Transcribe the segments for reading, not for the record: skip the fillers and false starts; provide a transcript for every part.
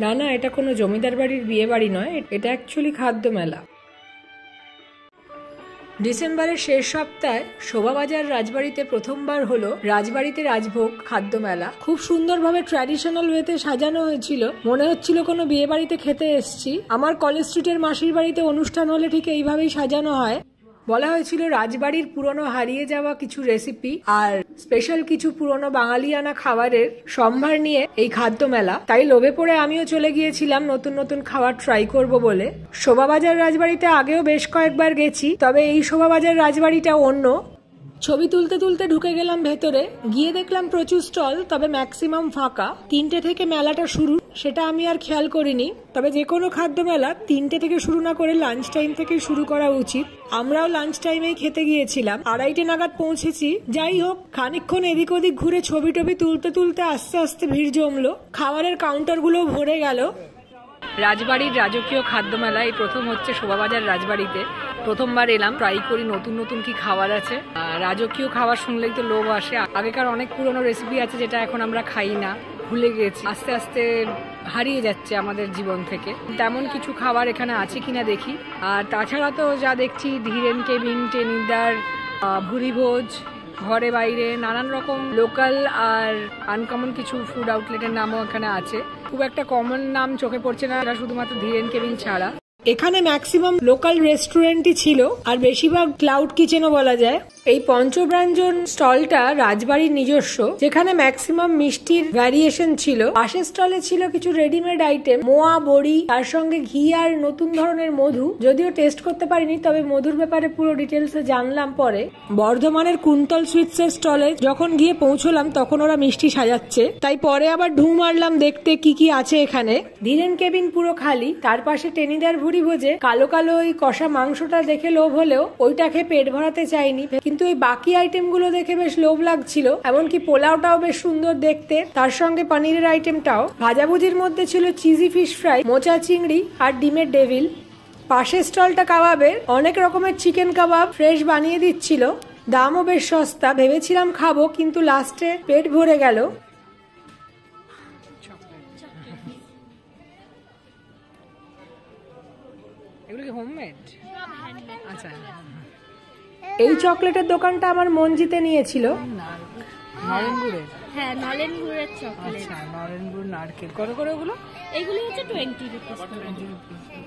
না না, এটা কোনো জমিদার বাড়ির বিয়ে বাড়ি নয়, এটা অ্যাকচুয়ালি খাদ্য মেলা। ডিসেম্বরের শেষ সপ্তাহে শোভাবাজার রাজবাড়িতে প্রথমবার হলো রাজবাড়িতে রাজভোগ খাদ্য মেলা। খুব সুন্দরভাবে ট্র্যাডিশনাল ওয়েতে সাজানো হয়েছিল, মনে হচ্ছিল কোনো বিয়ে বাড়িতে খেতে এসছি। আমার কলেজ স্ট্রিটের মাসির বাড়িতে অনুষ্ঠান হলে ঠিক এইভাবেই সাজানো হয়। বলা হয়েছিল রাজবাড়ির পুরনো হারিয়ে যাওয়া কিছু রেসিপি আর স্পেশাল কিছু পুরনো বাঙালিয়ানা খাবারের সম্ভার নিয়ে এই খাদ্য মেলা। তাই লোভে পড়ে আমিও চলে গিয়েছিলাম নতুন নতুন খাবার ট্রাই করব বলে। শোভাবাজার রাজবাড়িতে আগেও বেশ কয়েকবার গেছি, তবে এই শোভাবাজার রাজবাড়িটা অন্য। ছবি তুলতে তুলতে ঢুকে গেলাম ভেতরে, গিয়ে দেখলাম প্রচুর স্টল, তবে ম্যাক্সিমাম ফাঁকা। 3টে থেকে মেলাটা শুরু, সেটা আমি আর খেয়াল করিনি। তবে যে কোনো খাদ্য মেলা 3টে থেকে শুরু না করে লাঞ্চ টাইম থেকে শুরু করা উচিত। আমরাও লাঞ্চ টাইমেই খেতে গিয়েছিলাম, 2:30 নাগাদ পৌঁছেছি। যাই হোক, খানিকক্ষণ এদিক ওদিক ঘুরে ছবি টবি তুলতে তুলতে আস্তে আস্তে ভিড় জমলো, খাবারের কাউন্টারগুলো ভরে গেল। রাজবাড়ির রাজকীয় খাদ্য মেলা এই প্রথম হচ্ছে শোভাবাজার রাজবাড়িতে। প্রথমবার এলাম, ট্রাই করি নতুন নতুন কি খাবার আছে। রাজকীয় খাবার শুনলেই তো লোভ আসে। আগেকার অনেক পুরনো রেসিপি আছে যেটা এখন আমরা খাই না, ভুলে গেছি, আস্তে আস্তে হারিয়ে যাচ্ছে আমাদের জীবন থেকে। তেমন কিছু খাবার এখানে আছে কিনা দেখি। আর তাছাড়া তো যা দেখছি, ধীরেন কেবিন, টেনিদার, ভুরিভোজ, ঘরে বাইরে নানান রকম লোকাল আর আনকমন কিছু ফুড আউটলেটের নামও এখানে আছে। খুব একটা কমন নাম চোখে পড়ছে না, শুধুমাত্র ধীরেন কেবিন ছাড়া। এখানে ম্যাক্সিমাম লোকাল রেস্টুরেন্টই ছিল, আর বেশিরভাগ ক্লাউড কিচেনও বলা যায়। এই পঞ্চব্রাঞ্জন স্টলটা রাজবাড়ির নিজস্ব, যেখানে ম্যাক্সিমাম মিষ্টির ভ্যারিয়েশন ছিল। পাশের স্টলে ছিল কিছু রেডিমেড আইটেম, মোয়া, বড়ি, তার সঙ্গে ঘি আর নতুন ধরনের মধু। যদিও টেস্ট করতে পারিনি, তবে মধুর ব্যাপারে পুরো ডিটেলসে জানলাম পরে। বর্ধমানের কুন্তল সুইটসের স্টলে যখন গিয়ে পৌঁছলাম তখন ওরা মিষ্টি সাজাচ্ছে, তাই পরে আবার ঢু মারলাম দেখতে কি কি আছে এখানে। ধীরেন কেবিন পুরো খালি, তার পাশে টেনিদার ভুরিভোজে কালো কালো ওই কষা মাংসটা দেখে লোভ হলেও ওইটা খেয়ে পেট ভরাতে চাইনি, কিন্তু এই বাকি আইটেমগুলো দেখে বেশ লোভ লাগছিল। এমনকি পোলাওটাও বেশ সুন্দর দেখতে, তার সঙ্গে পনিরের আইটেমটাও। ভাজাভুজির মধ্যে ছিল চিজি ফিশ ফ্রাই, মোচা চিংড়ি আর ডিমের ডেভিল। পাশের স্টলটা কাবাবের, অনেক রকমের চিকেন কাবাব ফ্রেশ বানিয়ে দিচ্ছিল, দামও বেশ সস্তা। ভেবেছিলাম খাবো, কিন্তু লাস্টে পেট ভরে গেল। এগুলো কি হোমমেড? আচ্ছা, এই চকলেটের দোকানটা আমার মন জিতে নিয়েছিল। নলেন গুড়ের, হ্যাঁ নলেন গুড়ের চকলেট। আচ্ছা, নলেন গুড় নারকেল। কত করে ওগুলো? এইগুলো হচ্ছে 20 রুপিস করে।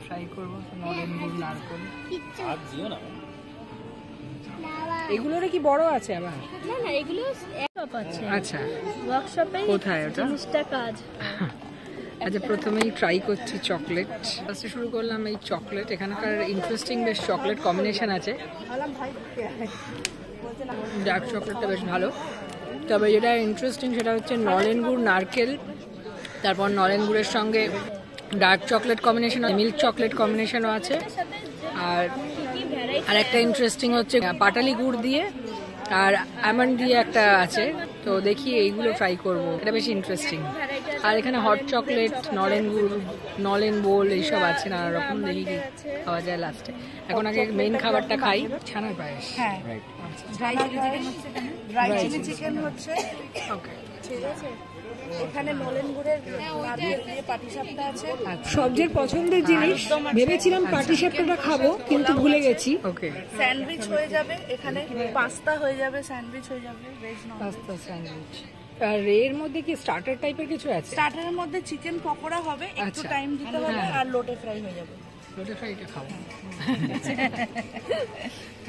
ট্রাই করব নলেন গুড় নারকেল। আর দিও না, এগুলোর কি বড় আছে আবার? না না, এগুলো ওয়ার্কশপ আছে। আচ্ছা, ওয়ার্কশপে কোথায় ওটা? জিনিসটা কাজ। আচ্ছা, প্রথমেই ট্রাই করছি চকলেট। ফার্স্টে শুরু করলাম এই চকলেট। এখানকার ইন্টারেস্টিং বেশ চকলেট কম্বিনেশন আছে। ডার্ক চকলেটটা বেশ ভালো, তবে যেটা ইন্টারেস্টিং সেটা হচ্ছে নলেন গুড় নারকেল, তারপর নলেন গুড়ের সঙ্গে dark chocolate combination, milk chocolate কম্বিনেশনও আছে। আর একটা ইন্টারেস্টিং হচ্ছে পাটালি গুড় দিয়ে আর আমন্ড দিয়ে একটা আছে। তো দেখি এইগুলো ট্রাই করব, এটা বেশ ইন্টারেস্টিং। আর এখানে হট চকলেট, নলেন গুড়, নলেন বোল এইসব আছে নানা রকম। দেখি কি খাওয়া যায় লাস্টে। এখন আগে মেইন খাবারটা খাই, ছানার পায়েস। হ্যাঁ, ড্রাই চিলি চিকেন হচ্ছে। ওকে, ঠিক আছে। এখানে নলেন গুড়ের নারকেল দিয়ে পাটিসাপটা আছে। সবচেয়ে পছন্দের জিনিস, ভেবেছিলাম পাটিসাপটাটা খাবো কিন্তু ভুলে গেছি। ওকে, স্যান্ডউইচ হয়ে যাবে, এখানে পাস্তা হয়ে যাবে, স্যান্ডউইচ হয়ে যাবে, ভেজ নন পাস্তা স্যান্ডউইচ। আর এর মধ্যে কি স্টার্টার টাইপের কিছু আছে? স্টার্টারের মধ্যে চিকেন পকোড়া হবে, একটু টাইম দিতে হবে, আর লোটে ফ্রাই হয়ে যাবে। লোটে ফ্রাইটা খাবো।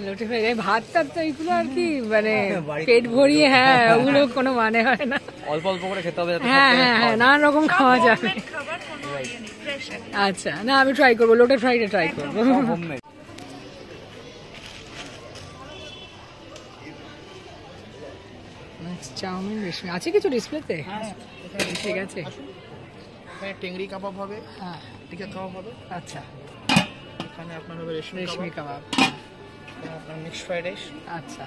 লোটে ফ্রাই, ভাতটা তো এইগুলো আর কি মানে পেট ভরিয়ে, হ্যাঁ ওগুলো কোনো মানে হয় না, অল্প অল্প করে খেতে হবে। হ্যাঁ হ্যাঁ হ্যাঁ, নানান রকম খাওয়া যাবে। আচ্ছা, না আমি ট্রাই করবো, লোটে ফ্রাইটা ট্রাই করবো। চাউমিন রেশমি আছে কিছু ডিসপ্লেতে? ঠিক আছে। টেংরি কাবাব হবে, হ্যাঁ টিকা কাবাব হবে। আচ্ছা, এখানে আপনার হবে রেশমি কাবাব, আপনার মিক্সড ফ্রাইড রাইস, আচ্ছা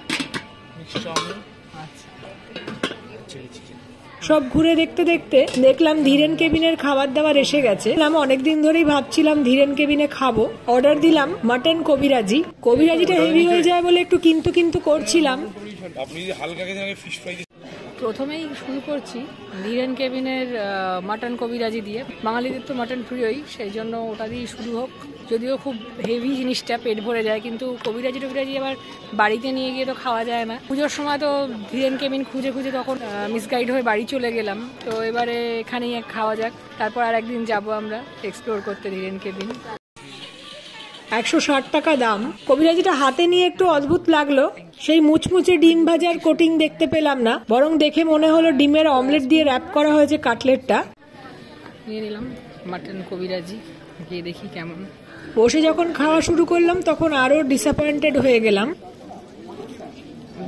মিক্সড চাউমিন, আচ্ছা চিলি চিকেন। সব ঘুরে দেখতে দেখতে দেখলাম ধীরেন কেবিনের খাবার দাবার এসে গেছে। আমি অনেকদিন ধরেই ভাবছিলাম ধীরেন কেবিনে খাবো। অর্ডার দিলাম মাটন কবিরাজি। কবিরাজিটা হেভি হয়ে যায় বলে একটু কিন্তু কিন্তু করছিলাম। আপনি যদি হালকা খেতে ফিশ ফ্রাই প্রথমেই শুরু করছি ধীরেন কেবিনের মাটন কবিরাজি দিয়ে। বাঙালিদের তো মাটন প্রিয়ই, সেই জন্য ওটা দিয়েই শুরু হোক। যদিও খুব হেভি জিনিসটা, পেট ভরে যায়, কিন্তু কবিরাজি টবিরাজি আবার বাড়িতে নিয়ে গিয়ে তো খাওয়া যায় না। পুজোর সময় তো ধীরেন কেবিন খুঁজে খুঁজে তখন মিসগাইড হয়ে বাড়ি চলে গেলাম। তো এবারে এখানেই খাওয়া যাক, তারপর আর একদিন যাবো আমরা এক্সপ্লোর করতে ধীরেন কেবিন। 160 টাকা দাম। কবিরাজিটা হাতে নিয়ে একটু অদ্ভুত লাগলো, সেই মুচমুচে ডিম ভাজার কোটিং দেখতে পেলাম না, বরং দেখে মনে হলো ডিমের অমলেট দিয়ে র্যাপ করা হয়েছে কাটলেটটা। নিয়ে নিলাম মাটন কবিরাজি, গিয়ে দেখি কেমন। বসে যখন খাওয়া শুরু করলাম তখন আরো ডিসঅ্যাপয়েন্টেড হয়ে গেলাম।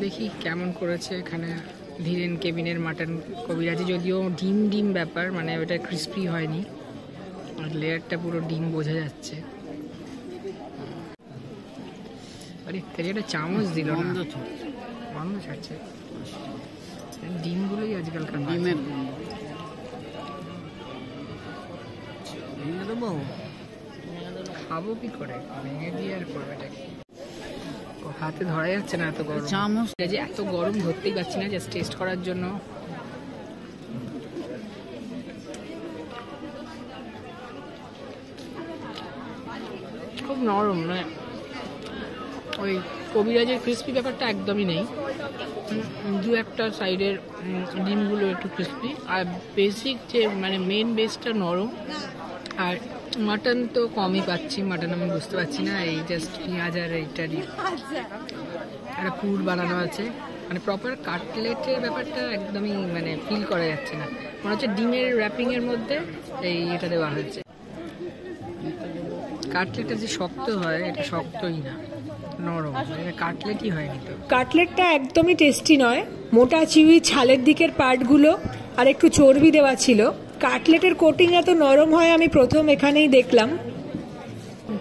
দেখি কেমন করেছে এখানে ধীরেন কেবিনের মাটন কবিরাজি। যদিও ডিম ডিম ব্যাপার, মানে ওটা ক্রিস্পি হয়নি, আর লেয়ারটা পুরো ডিম বোঝা যাচ্ছে। আরে একটা চামচ দিল না, বন্ধ ছাড়ছে। ডিমগুলোই আজকালকার ডিমের খাবো কি করে, ভেঙে দিয়ে আর করবে এটাকে। হাতে ধরা যাচ্ছে না এত গরম চামচ, যে এত গরম ধরতেই পারছি না, জাস্ট টেস্ট করার জন্য। খুব নরম, মানে ওই কবিরাজের ক্রিস্পি ব্যাপারটা একদমই নেই। দু একটা সাইডের ডিমগুলো একটু ক্রিস্পি, আর বেসিক যে মানে মেন বেসটা নরম। আর মাটন তো কমই পাচ্ছি, মাটন আমি বুঝতে পারছি না, এই জাস্ট পেঁয়াজ আর এইটারই একটা পুর বানানো আছে। মানে প্রপার কাটলেটের ব্যাপারটা একদমই মানে ফিল করা যাচ্ছে না, মনে হচ্ছে ডিমের র্যাপিংয়ের মধ্যে এই এটা দেওয়া হয়েছে। কাটলেটটা যে শক্ত হয়, এটা শক্তই না, নরম, কাটলেটই হয়নি তো। কাটলেটটা একদমই টেস্টি নয়, মোটা চিউই ছালের দিকের পার্টগুলো আর একটু চর্বি দেওয়া ছিল। কাটলেটের কোটিং এত নরম হয় আমি প্রথম এখানেই দেখলাম।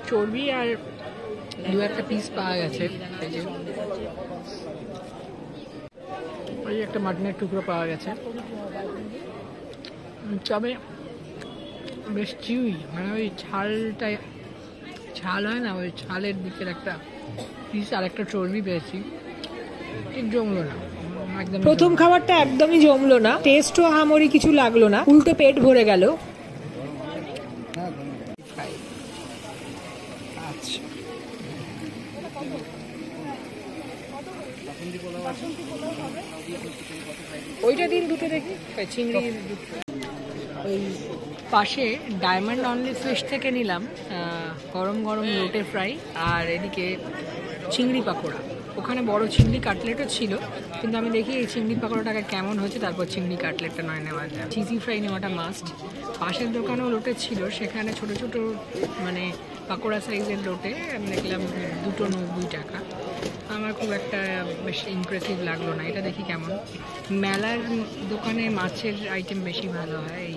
চর্বি আর দু একটা পিস পাওয়া গেছে, ওই একটা মাটনের টুকরো পাওয়া গেছে। তবে বেশ চিউই, মানে ওই ছালটা ছাল হয় না, ওই ছালের দিকের একটা পিস আর একটা চর্বি পেয়েছি, ঠিক জমলো না একদম। প্রথম খাবারটা একদমই জমলো না, টেস্টও আহামরি কিছু লাগলো না, উল্টো পেট ভরে গেল। ওইটা দিন দুটো দেখি, চিংড়ি ওই পাশে ডায়মন্ড অনলি ফিশ থেকে নিলাম গরম গরম লোটে ফ্রাই, আর এদিকে চিংড়ি পাকোড়া। ওখানে বড় চিংড়ি কাটলেটও ছিল, কিন্তু আমি দেখি এই চিংড়ি পাকোড়াটাকে কেমন হচ্ছে, তারপর চিংড়ি কাটলেটটা নয় নেওয়া যায়। চিজি ফ্রাই নেওয়াটা মাস্ট। পাশের দোকানেও লোটে ছিল, সেখানে ছোট ছোট মানে পাকোড়া সাইজের লোটে আমি দেখলাম 290 টাকা। আমার খুব একটা বেশ ইমপ্রেসিভ লাগলো না। এটা দেখি কেমন। মেলার দোকানে মাছের আইটেম বেশি ভালো হয়,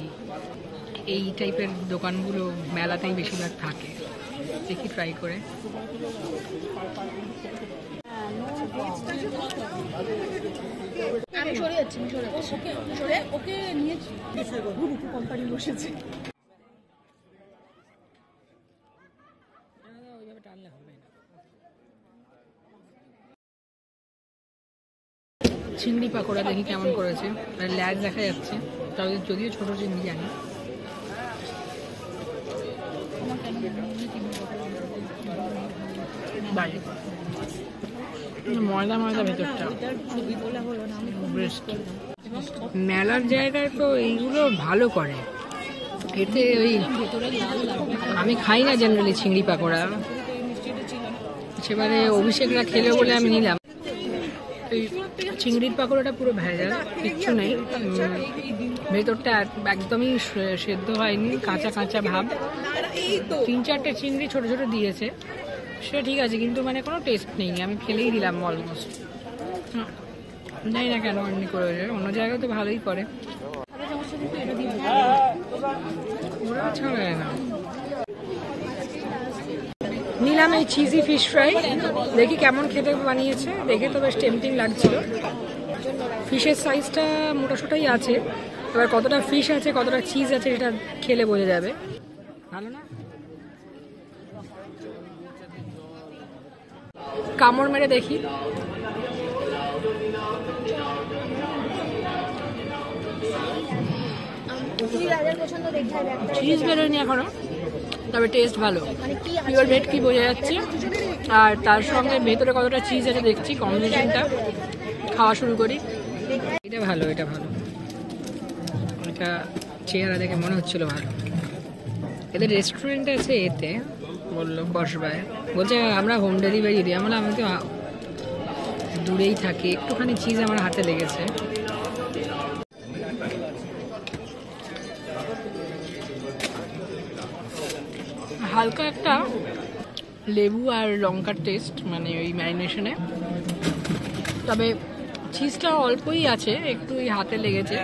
এই টাইপের দোকানগুলো মেলাতেই বেশিরভাগ থাকে। দেখি ট্রাই করে। আমি সরে যাচ্ছি, ওকে নিয়েছি কোম্পানি বসেছে। চিংড়ি পাকোড়া দেখি কেমন করেছে, ল্যাজ দেখা যাচ্ছে, তবে যদিও ছোট চিংড়ি জানি। ময়দা ময়দা ভেতরটা। মেলার জায়গায় তো এইগুলো ভালো করে, এতে ওই আমি খাই না জেনারেলি চিংড়ি পাকোড়া, সেবারে অভিষেকরা খেলে বলে আমি নিলাম। এই চিংড়ির পাকোড়াটা পুরো ভেজাল, কিচ্ছু নেই, ভেতরটা একদমই সেদ্ধ হয়নি, কাঁচা কাঁচা ভাব। 3-4টে চিংড়ি ছোট ছোট দিয়েছে, সেটা ঠিক আছে, কিন্তু মানে কোনো টেস্ট নেই। আমি ফেলেই দিলাম অলমোস্ট। জানি না কেন এমনি করে, অন্য জায়গায় তো ভালোই করে, ওরা ছাড়ায় না। নিলাম এই চিজি ফিশ ফ্রাই, দেখি কেমন খেতে বানিয়েছে। দেখে তো বেশ টেম্পটিং লাগছিল। ফিশের সাইজটা মোটাসোটাই আছে, এবার কতটা ফিশ আছে কতটা চিজ আছে সেটা খেলে বোঝা যাবে। ভালো না? কামড় মেরে দেখি। চিজ বেরোয়নি এখনো, তবে টেস্ট ভালো। পিওর ভেটকি বোঝা যাচ্ছে, আর তার সঙ্গে ভেতরে কতটা চিজ আছে দেখছি। কম্বিনেশনটা খাওয়া শুরু করি। এটা ভালো, এটা ভালো, এটা চেহারা দেখে মনে হচ্ছিল ভালো। এদের রেস্টুরেন্ট আছে এতে, বললো কসবায়, বলছে আমরা হোম ডেলিভারি দিই। আমরা আমি তো দূরেই থাকি, একটুখানি চিজ আমার হাতে লেগেছে। হালকা একটা লেবু আর লঙ্কার টেস্ট, মানে ওই ম্যারিনেশনে, তবে চিজটা অল্পই আছে, একটু ওই হাতে লেগেছে।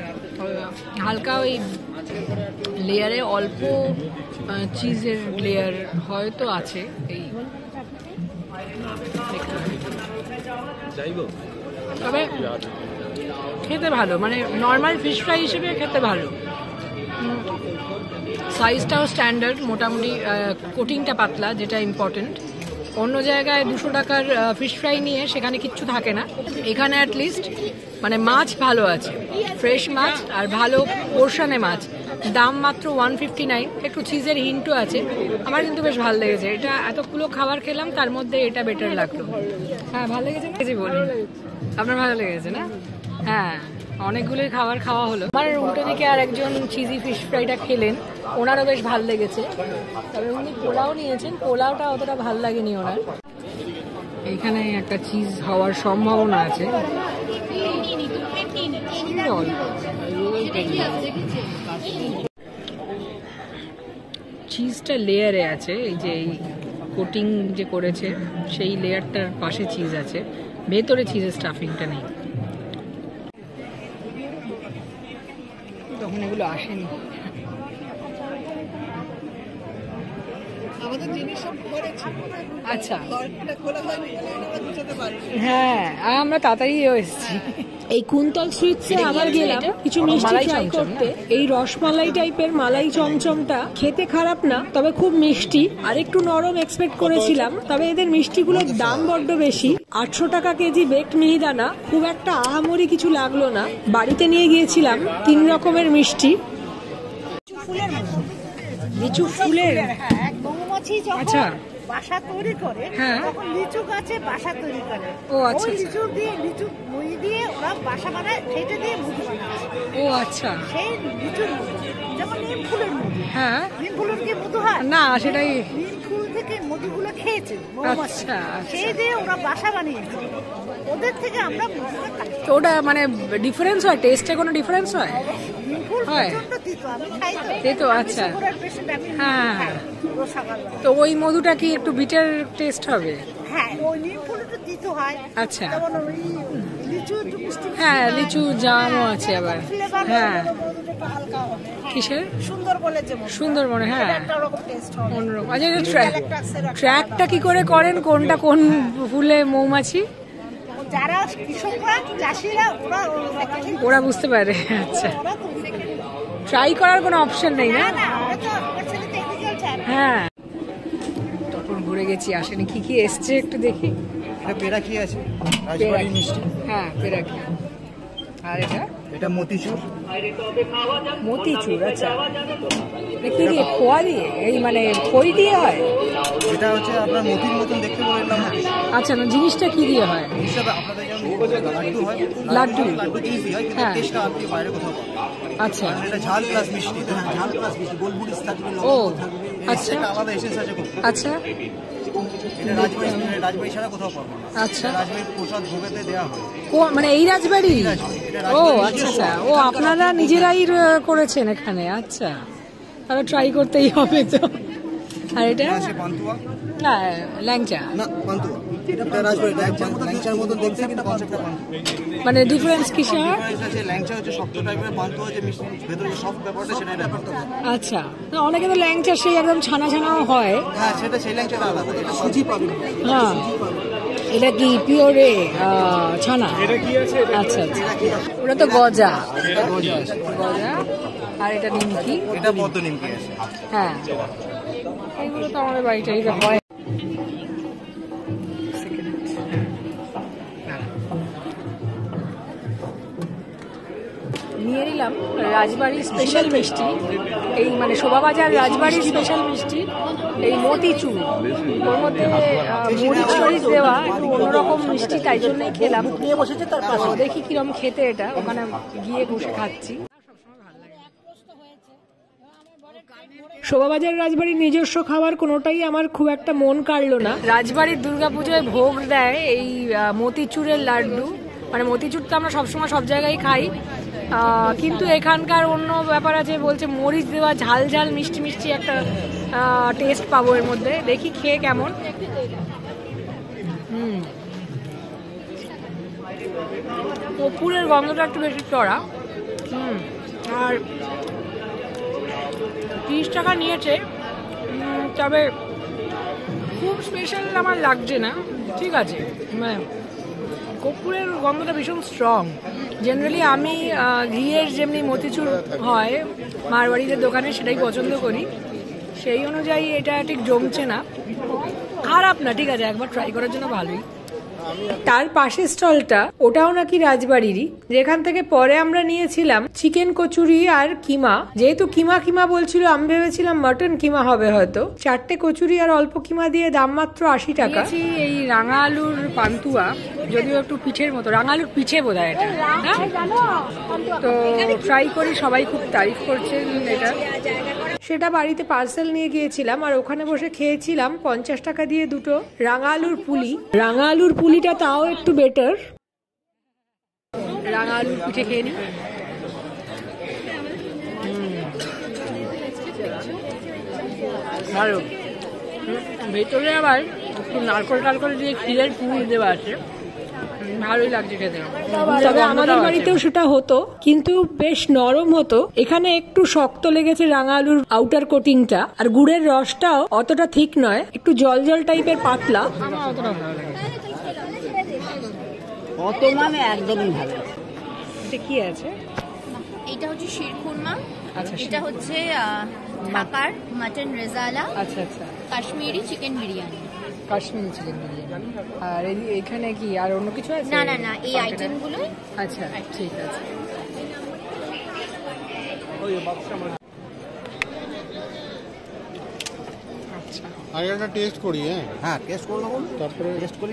হালকা ওই লেয়ারে অল্প চিজের লেয়ার হয়তো আছে। এই তবে খেতে ভালো, মানে নর্মাল ফিশ ফ্রাই হিসেবে খেতে ভালো। সাইজটাও স্ট্যান্ডার্ড, মোটামুটি কোটিংটা পাতলা, যেটা ইম্পর্টেন্ট। অন্য জায়গায় 200 টাকার ফিশ ফ্রাই নিয়ে সেখানে কিচ্ছু থাকে না, এখানে অ্যাটলিস্ট মানে মাছ ভালো আছে, ফ্রেশ মাছ আর ভালো পোর্শনে মাছ। দাম মাত্র 159, একটু চিজের হিন্টও আছে। আমার কিন্তু বেশ ভালো লেগেছে এটা। এতগুলো খাবার খেলাম, তার মধ্যে এটা বেটার লাগলো। হ্যাঁ ভালো লেগেছে বলি, আপনার ভালো লেগেছে না? হ্যাঁ, অনেকগুলোই খাবার খাওয়া হলো। আমার উল্টো দিকে আর একজন চিজি ফিশ ফ্রাইটা খেলেন, ওনারও বেশ ভালো লেগেছে। তবে উনি পোলাও নিয়েছেন, পোলাওটা অতটা ভালো লাগেনি ওনার। এইখানে একটা চিজ হওয়ার সম্ভাবনা আছে। চিজটা লেয়ারে আছে, এই যে এই কোটিং যে করেছে সেই লেয়ারটার পাশে চিজ আছে, ভেতরে চিজের স্টাফিংটা নেই। তখন এগুলো আসেনি। আচ্ছা, হ্যাঁ আমরা তাড়াতাড়ি এসেছি। এই কুন্তল সুইটসে আবার গেলাম কিছু মিষ্টি ট্রাই করতে। এই রসমালাই টাইপের মালাই চমচমটা খেতে খারাপ না, তবে খুব মিষ্টি, আর একটু নরম এক্সপেক্ট করেছিলাম। তবে এদের মিষ্টিগুলোর দাম বড্ড বেশি, 800 টাকা কেজি বেকড মিহিদানা, খুব একটা আহামরি কিছু লাগলো না। বাড়িতে নিয়ে গিয়েছিলাম 3 রকমের মিষ্টি। লিচু ফুলের মৌমাছি আচ্ছা বাসা তৈরি করে, তখন লিচু গাছে বাসা তৈরি করে। ও আচ্ছা, লিচু মই দিয়ে ওরা বাসা বানায়, সেটা দিয়ে মধু বানায়। ও আচ্ছা, সেই লিচুর মধু, যেমন নিম ফুলের মধু। হ্যাঁ, নিম ফুলের কি মধু হয় না? সেটাই, নিম ফুল থেকে মধুগুলো খেয়েছে মৌমাছি, আচ্ছা, সেই দিয়ে ওরা বাসা বানিয়েছে। ওদের থেকে আমরা মধুটা খাই। তো ওটা মানে ডিফারেন্স হয়, টেস্টে কোনো ডিফারেন্স হয়? নিম ফুল হয় প্রচন্ড তিতো, আমি খাই তো। তিতো, আচ্ছা, সুগারের পেশেন্ট, আমি হ্যাঁ। খাই রোজ সকালবেলা। তো ওই মধুটা কি একটু বিটার টেস্ট হবে? হ্যাঁ, ওই নিম ফুল একটু তিতো হয়। আচ্ছা, যেমন ওই লিচু একটু মিষ্টি, হ্যাঁ লিচু জামও আছে আবার। হ্যাঁ, হালকা হবে। কিসের? সুন্দর বলে যেমন সুন্দরবনে, হ্যাঁ একটা রকম টেস্ট হবে। অন্যরকম। আচ্ছা, ট্র্যাকটা কি করে করেন, কোনটা কোন ফুলে মৌমাছি? যারা কৃষকরা, চাষিরা, ওরা বুঝতে পারে। আচ্ছা, ট্রাই করার কোনো অপশন নেই না? হ্যাঁ, তখন ঘুরে গেছি, আসেনি। কি কি এসছে একটু দেখি। এটা পেরাকি আছে, রাজবাড়ির মিষ্টি। হ্যাঁ, পেরাকি। আর এটা মতিচুর। মতিচুর, আচ্ছা। কি দিয়ে, খোয়া দিয়ে, এই মানে খই দিয়ে হয়? এটা হচ্ছে আপনার মতির মতন দেখতে বললাম। আচ্ছা, না জিনিসটা কি দিয়ে হয়? হিসাবে আপনাদের যেমন লাড্ডু হয়, লাড্ডু জিনিস দিয়ে হয়, কিন্তু টেস্টটা আপনি বাইরে কোথাও পাবেন। আচ্ছা, এটা ঝাল প্লাস মিষ্টি, ঝাল প্লাস মিষ্টি, গোলমরিচ থাকবে, ও আচ্ছা, একটা আলাদা এসেন্স আছে খুব। আচ্ছা, এটা রাজবাড়ি ছাড়া কোথাও পাবেন না। আচ্ছা, রাজবাড়ির প্রসাদ ভোগেতে দেওয়া হয়। ও মানে এই রাজবাড়ি? ও আচ্ছা আচ্ছা, ও আপনারা নিজেরাই করেছেন এখানে? আচ্ছা, তাহলে ট্রাই করতেই হবে তো। আর এটা পান্তুয়া না, ল্যাংচা না, পান্তুয়া। এটা রাজবাড়ি ল্যাংচার মতন দেখতে, কিন্তু কনসেপ্টটা পান্তুয়া। মানে ডিফারেন্স কিসে? ল্যাংচা হচ্ছে শক্ত টাইপের, পান্তুয়া যে মিষ্টি ভেতরে সফট ব্যাপারটা, সেটাই ব্যাপারটা। আচ্ছা, না অনেকে তো ল্যাংচা সেই একদম ছানা ছানাও হয়। হ্যাঁ, সেটা সেই ল্যাংচাটা আলাদা, এটা সুজি পাবেন। হ্যাঁ, এটা কি পিওরে ছানা? আচ্ছা আচ্ছা, ওটা তো গজা। গজা। আর এটা নিমকি? এটা পদ্ম নিমকি আছে। হ্যাঁ, এগুলো তো আমাদের বাড়িটাই হয়। নিয়েই খেলাম রাজবাড়ির স্পেশাল মিষ্টি, এই মানে শোভাবাজার রাজবাড়ির স্পেশাল মিষ্টি, এই মতিচুর। ওর মধ্যে মরিচ টরিচ দেওয়া, একটু অন্যরকম মিষ্টি, তাই জন্যই খেলাম। নিয়ে বসেছে তার পাশে, দেখি কিরম খেতে এটা, ওখানে গিয়ে বসে খাচ্ছি। শোভাবাজার রাজবাড়ির নিজস্ব খাবার কোনোটাই আমার খুব একটা মন কাড়লো না। রাজবাড়ির দুর্গাপুজোয় ভোগ দেয় এই মতিচুরের লাড্ডু, মানে মতিচুর তো আমরা সবসময় সব জায়গায় খাই, কিন্তু এখানকার অন্য ব্যাপার আছে, বলছে মরিচ দেওয়া, ঝাল ঝাল মিষ্টি মিষ্টি একটা টেস্ট পাবো এর মধ্যে। দেখি খেয়ে কেমন। কর্পূরের গন্ধটা একটু বেশি চড়া। আর 30 টাকা নিয়েছে, তবে খুব স্পেশাল আমার লাগছে না, ঠিক আছে। মানে কর্পূরের গন্ধটা ভীষণ স্ট্রং। জেনারেলি আমি ঘিয়ের যেমনি মতিচুর হয় মারবাড়িদের দোকানে, সেটাই পছন্দ করি, সেই অনুযায়ী এটা ঠিক জমছে না। খারাপ না, ঠিক আছে, একবার ট্রাই করার জন্য ভালোই। তার পাশের স্টলটা ওটাও নাকি রাজবাড়িরই, যেখান থেকে পরে আমরা নিয়েছিলাম চিকেন কচুরি আর কিমা। যেহেতু কিমা কিমা বলছিল, আমি ভেবেছিলাম মাটন কিমা হবে হয়তো। 4টে কচুরি আর অল্প কিমা দিয়ে দাম মাত্র 80 টাকা। এই রাঙা আলুর পান্তুয়া, যদিও একটু পিঠের মতো, রাঙা আলুর পিঠে বোধ হয় এটা, তো ট্রাই করি, সবাই খুব তারিফ করছেন এটা। সেটা বাড়িতে পার্সেল নিয়ে গিয়েছিলাম, আর ওখানে বসে খেয়েছিলাম 50 টাকা দিয়ে দুটো রাঙা আলুর পুলি। রাঙা আলুর পুলিটা তাও একটু বেটার। রাঙা আলুর পিঠে খেয়ে নি। ভালো, ভেতরে আবার একটু নারকল টারকল দিয়ে ক্ষীরের পুর দেওয়া আছে, ভালোই লাগছে খেতে। তবে আমাদের বাড়িতেও সেটা হতো, কিন্তু বেশ নরম হতো। এখানে একটু শক্ত লেগেছে রাঙা আলুর আউটার কোটিংটা, আর গুড়ের রসটাও অতটা ঠিক নয়, একটু জল জল টাইপের পাতলা। আমার অতটা ভালো লাগে অত মানে একদমই ভালো। এটা কি আছে? এটা হচ্ছে শিরকুরমা, আচ্ছা, এটা হচ্ছে ঢাকার মাটন রেজালা, আচ্ছা আচ্ছা, কাশ্মীরি চিকেন বিরিয়ানি। কাশ্মীরি চিকেন বিরিয়ানি। আর এখানে কি আর অন্য কিছু আছে? না না না, এই আইটেমগুলোই। আচ্ছা, ঠিক আছে। আচ্ছা, আগে একটা টেস্ট করি। হ্যাঁ, টেস্ট করে নেবো, তারপরে টেস্ট করি।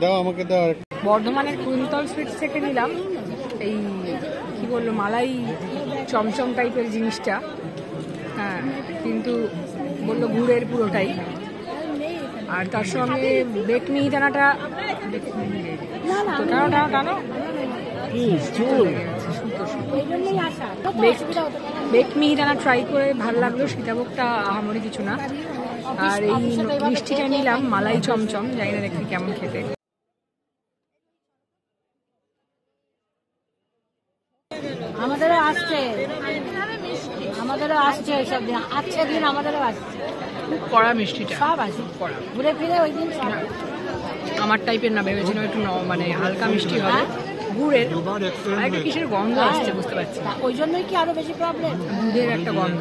দাও আমাকে, দাও। বর্ধমানের কুইন্তল সুইটস থেকে নিলাম এই কি বললো, মালাই চমচম টাইপের জিনিসটা। হ্যাঁ, কিন্তু বললো গুড়ের পুরোটাই। আর তার সঙ্গে বেক মিহিদানাটা, টানো বেক মিহিদানা ট্রাই করে ভালো লাগলো, সীতাভোগটা আহামরি কিছু না। আর এই মিষ্টিটা নিলাম মালাই চমচম, জানি না দেখি কেমন খেতে। আমাদেরও আসছে, এইসব দিন আসছে, দিন আমাদেরও আসছে। খুব কড়া মিষ্টিটা, সব আছে কড়া, ঘুরে ফিরে ওই দিন সব। আমার টাইপের না, ভেবেছিলাম একটু মানে হালকা মিষ্টি হবে গুড়ের, একটা কিসের গন্ধ আসছে বুঝতে পারছি, ওই জন্যই কি আরো বেশি প্রবলেম, দুধের একটা গন্ধ।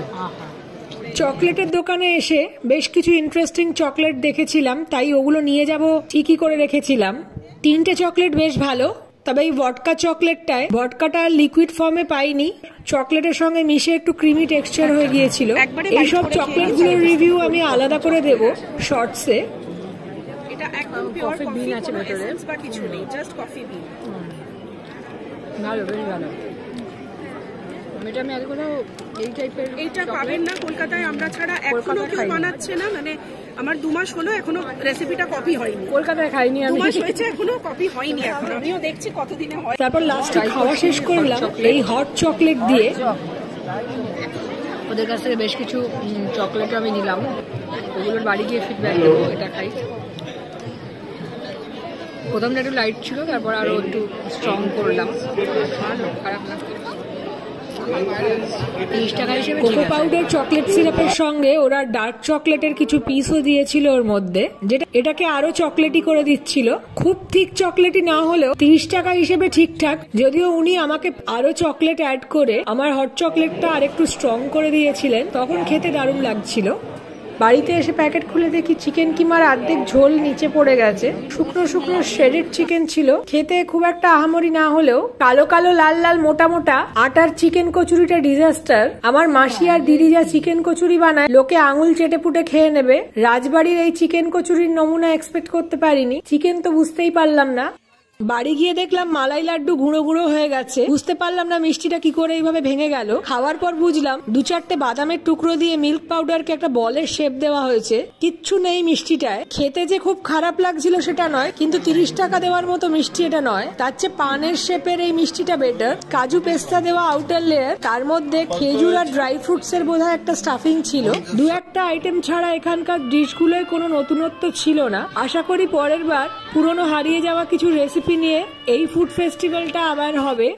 চকলেটের দোকানে এসে বেশ কিছু ইন্টারেস্টিং চকলেট দেখেছিলাম, তাই ওগুলো নিয়ে যাব ঠিকই করে রেখেছিলাম। 3টে চকলেট বেশ ভালো, তবে এই ভডকা চকলেটটায় ভডকাটা লিকুইড ফর্মে পাইনি, চকলেটের সঙ্গে মিশে একটু ক্রিমি টেক্সচার হয়ে গিয়েছিল। এইসব চকলেটগুলোর রিভিউ আমি আলাদা করে দেব শর্টসে। এটা একদম পিওর কফি বিন আছে ভেতরে, বা কিছু নেই, জাস্ট কফি বিন। ভালো, বেশ ভালো। এটা আমি আগে কোনো এই টাইপের এইটা পাবেন না কলকাতায়, আমরা ছাড়া এখনো কেউ বানাচ্ছে না। মানে আমার 2 মাস হলো, এখনো রেসিপিটা কপি হয়নি। কলকাতায় খাইনি আমি, 2 মাস হয়েছে, এখনো কপি হয়নি। এখন আমিও দেখছি কতদিনে হয়। তারপর লাস্টে খাওয়া শেষ করলাম এই হট চকলেট দিয়ে। ওদের কাছ থেকে বেশ কিছু চকলেট আমি নিলাম, ওগুলোর বাড়ি গিয়ে ফিডব্যাক দেবো। এটা খাই, প্রথমটা একটু লাইট ছিল, তারপর আরো একটু স্ট্রং করলাম, ভালো, খারাপ না। 30 টাকা হিসেবে কোকো পাউডার চকলেট সিরাপের সঙ্গে ওরা ডার্ক চকলেটের কিছু পিসও দিয়েছিল ওর মধ্যে, যেটা এটাকে আরো চকলেটি করে দিচ্ছিল। খুব ঠিক চকলেটি না হলেও 30 টাকা হিসেবে ঠিকঠাক, যদিও উনি আমাকে আরো চকলেট অ্যাড করে আমার হট চকলেটটা আরেকটু স্ট্রং করে দিয়েছিলেন, তখন খেতে দারুণ লাগছিল। বাড়িতে এসে প্যাকেট খুলে দেখি চিকেন কিমার অর্ধেক ঝোল নিচে পড়ে গেছে। শুকনো শুকনো শ্রেডেড চিকেন ছিল, খেতে খুব একটা আহামরি না হলেও কালো কালো লাল লাল মোটা মোটা আটার চিকেন কচুরিটা ডিজাস্টার। আমার মাসি আর দিদি যা চিকেন কচুরি বানায় লোকে আঙুল চেটে পুটে খেয়ে নেবে, রাজবাড়ির এই চিকেন কচুরির নমুনা এক্সপেক্ট করতে পারিনি। চিকেন তো বুঝতেই পারলাম না। বাড়ি গিয়ে দেখলাম মালাই লাড্ডু গুঁড়ো গুঁড়ো হয়ে গেছে, বুঝতে পারলাম না মিষ্টিটা কি করে এইভাবে ভেঙে গেল। খাওয়ার পর বুঝলাম 2-4টে বাদামের টুকরো দিয়ে মিল্ক পাউডারকে একটা বলের শেপ দেওয়া হয়েছে। কিচ্ছু নেই মিষ্টিটায়। খেতে যে খুব খারাপ লাগছিল সেটা নয়, কিন্তু 30 টাকা দেওয়ার মতো মিষ্টি এটা নয়। তার চেয়ে পানের শেপের এই মিষ্টিটা বেটার। কাজু পেস্তা দেওয়া আউটার লেয়ার, তার মধ্যে খেজুর আর ড্রাই ফ্রুটস এর বোধহয় একটা স্টাফিং ছিল। 2-1টা আইটেম ছাড়া এখানকার ডিশগুলোয় কোনো নতুনত্ব ছিল না। আশা করি পরের বার পুরনো হারিয়ে যাওয়া কিছু রেসিপি নিয়ে এই ফুড ফেস্টিভ্যালটা আবার হবে।